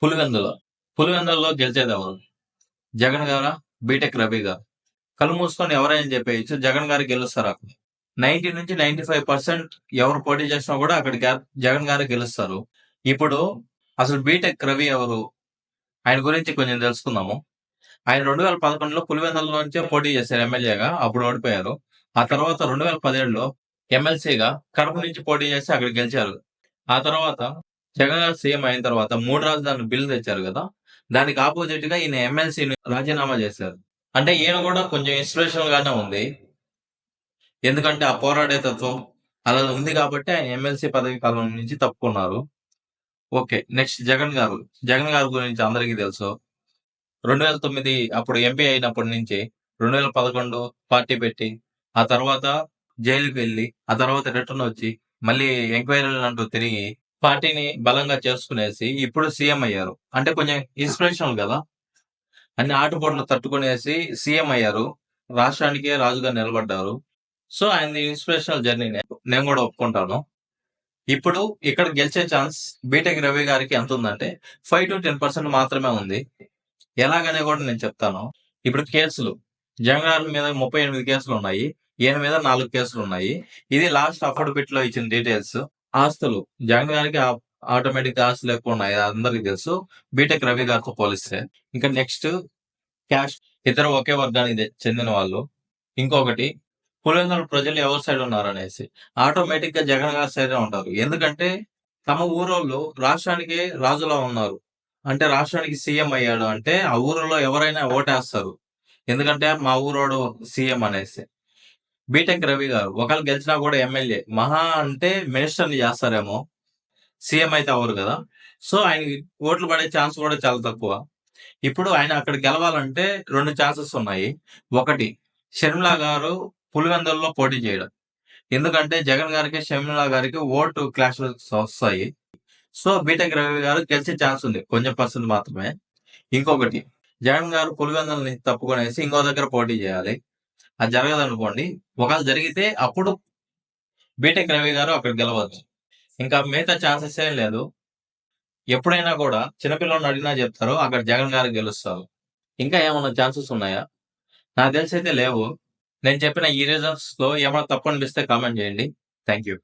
పులివెందుల. పులివెందులలో గెలిచేదెవరు? జగన్ గారా? బీటెక్ రవి గారా? కళ్ళు మూసుకొని ఎవరైనా చెప్పేయచ్చు. జగన్ గారు గెలుస్తారక్కడ. 90-95% ఎవరు పోటీ చేసినా కూడా అక్కడ జగన్ గారే గెలుస్తారు. ఇప్పుడు అసలు బీటెక్ రవి ఎవరు? ఆయన గురించి కొంచెం తెలుసుకుందాము. ఆయన 2011లో పులివెందుల నుంచే పోటీ చేశారు ఎమ్మెల్యేగా. అప్పుడు ఓడిపోయారు. ఆ తర్వాత 2017లో ఎమ్మెల్సీగా కడప నుంచి పోటీ చేసి అక్కడ గెలిచారు. ఆ తర్వాత జగన్ గారు సీఎం అయిన తర్వాత 3 రాజధానుల బిల్ తెచ్చారు గదా! దానికి అపోజిట్‌గా ఈయన ఎమ్మెల్సీని రాజీనామా చేశారు. అంటే ఈయన కూడా కొంచెం ఇన్స్‌పిరేషనల్ గానే ఉంది. ఎందుకంటే ఆ పోరాడే తత్వం అలా ఉంది కాబట్టి ఆయన ఎమ్మెల్సీ పదవి కాలం నుంచి తప్పుకున్నారు. ఓకే. నెక్స్ట్ జగన్ గారు. జగన్ గారి గురించి అందరికీ తెలుసు. 2009 అప్పుడు ఎంపీ అయినప్పటి నుంచి 2011 పార్టీ పెట్టి, ఆ తర్వాత జైలుకి వెళ్లి, ఆ తర్వాత రిటర్న్ వచ్చి, మళ్ళీ ఎంక్వైరీలంటూ తిరిగి, పార్టీని బలంగా చేసుకునేసి, ఇప్పుడు సీఎం అయ్యారు. అంటే కొంచెం ఇన్స్‌పిరేషనల్ గదా! అన్ని ఆటుపోట్లు తట్టుకునేసి సీఎం అయ్యారు. రాష్ట్రానికే రాజుగా నిలబడ్డారు. సో, ఆయనది ఇన్స్‌పిరేషనల్ జర్నీనే. నేను గూడా ఒప్పుకుంటాను. ఇప్పుడు ఇక్కడ గెలిచే ఛాన్స్ బీటెక్ రవి గారికి ఎంతుందంటే 5-10% మాత్రమే ఉంది. ఎలాగని గూడా నేను చెప్తాను. ఇప్పుడు కేసులు. జగన్ గారి మీద 38 కేసులున్నాయి. ఈయన మీద 4 కేసులున్నాయి. ఇది లాస్ట్ అఫిడవిట్‌లో ఇచ్చిన డీటెయిల్స్. ఆస్తులు. జగన్ గారికి ఆటోమేటిక్‌గా ఆస్తులు ఎక్కువున్నాయి. అది అందరికి తెలుసు. బీటెక్ రవి గారితో పోలిస్తే. ఇంకా నెక్స్ట్ క్యాస్ట్. ఇద్దరు ఒకే వర్గానికి చెందిన వాళ్ళు. ఇంకొకటి పులివెందుల ప్రజలు ఎవరి సైడ్ ఉన్నారనేసి. ఆటోమేటిక్‌గా జగన్ గారి సైడే ఉంటారు. ఎందుకంటే తమ ఊరోళ్ళు రాష్ట్రానికి రాజులా ఉన్నారు. అంటే రాష్ట్రానికి సీఎం అయ్యాడు అంటే ఆ ఊరిలో ఎవరైనా ఓటేస్తారు. ఎందుకంటే మా ఊరోడు సీఎం అనేసి. బీటెక్ రవి గారు ఒకవేళ గెలిచినా కూడా ఎమ్మెల్యే. మహా అంటే మినిస్టర్‌ని చేస్తారేమో. సీఎం అయితే అవ్వరు గదా! సో, ఆయనకి ఓట్లు పడే ఛాన్స్ కూడా చాలా తక్కువ. ఇప్పుడు ఆయన అక్కడ గెలవాలంటే 2 ఛాన్సెస్ ఉన్నాయి. ఒకటి షర్మిల గారు పులివెందులలో పోటీ చేయడం. ఎందుకంటే జగన్ గారికి, షర్మిల గారికి ఓటు క్లాషెస్ వస్తాయి. సో, బీటెక్ రవి గారు గెలిచే ఛాన్స్ ఉంది. కొంచెం పర్సెంట్ మాత్రమే. ఇంకొకటి జగన్ గారు పులివెందులని తప్పుకొనేసి ఇంకో దగ్గర పోటీ చేయాలి. అది జరగదనుకోండి. ఒకవేళ జరిగితే అప్పుడు బీటెక్ రవి గారు అక్కడ గెలవచ్చు. ఇంకా మిగతా ఛాన్సెస్ ఏం లేదు. ఎప్పుడైనా కూడా చిన్న పిల్లోడిని అడిగినా చెప్తారు. అక్కడ జగన్ గారు గెలుస్తారు. ఇంకా ఏమన్నా ఛాన్సెస్ ఉన్నాయా? నాకు తెలిసైతే లేవు. నేను చెప్పిన ఈ రీజన్స్‌లో ఏమైనా తప్పనిపిస్తే కామెంట్ చేయండి. Thank you.